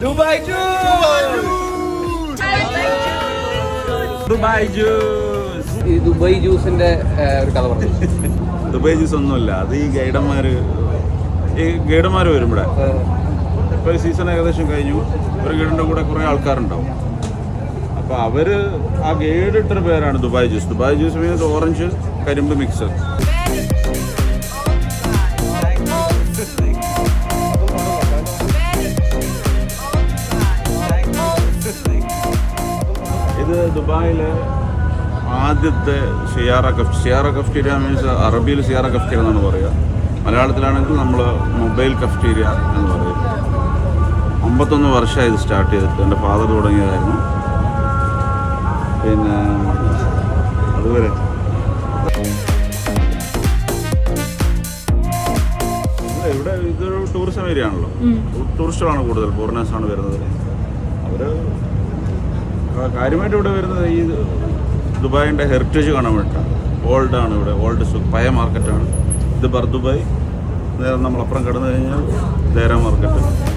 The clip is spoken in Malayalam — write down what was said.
Dubai juice. ഈ ദുബായ് ജ്യൂസിന്റെ ഒരു കഥ പറഞ്ഞു. ദുബായ് ജ്യൂസ് ഒന്നുമില്ല, അത് ഈ ഗൈഡന്മാർ വരും ഇവിടെ. ഇപ്പോൾ സീസൺ ഏകദേശം കഴിഞ്ഞു. ഒരു ഗൈഡിൻ്റെ കൂടെ കുറേ ആൾക്കാരുണ്ടാവും. അപ്പോൾ അവർ ആ ഗൈഡ് ഇട്ടൊരു പേരാണ് Dubai juice. Dubai juice means orange കരിമ്പ് മിക്സർ. ഇത് ദുബായിലെ ആദ്യത്തെ ഷിയാറ കഫ്റ്റീരിയ മീൻസ് അറബിയിൽ ഷിയാറ കഫ്റ്റീരിയ എന്നാണ് പറയുക. മലയാളത്തിലാണെങ്കിൽ നമ്മൾ മൊബൈൽ കഫ്റ്റീരിയ എന്ന് പറയും. 51 വർഷമായി ഇത് സ്റ്റാർട്ട് ചെയ്തിട്ട്. എൻ്റെ ഫാദർ തുടങ്ങിയതായിരുന്നു. പിന്നെ അതുവരെ ഇവിടെ ഇതൊരു ടൂറിസം ഏരിയ ആണല്ലോ. ടൂറിസ്റ്റുകളാണ് കൂടുതൽ, ഫോറിനേഴ്സാണ് വരുന്നത്. അവർ കാര്യമായിട്ട് ഇവിടെ വരുന്നത് ഈ ദുബായിൻ്റെ ഹെറിറ്റേജ് കാണാൻ വേണ്ടിയിട്ടാണ്. ഓൾഡാണ് ഇവിടെ, ഓൾഡ് പഴയ മാർക്കറ്റാണ് ഇത്. ബർദുബായ് നേരെ നമ്മളപ്പുറം കിടന്നു കഴിഞ്ഞാൽ ദേര മാർക്കറ്റ്.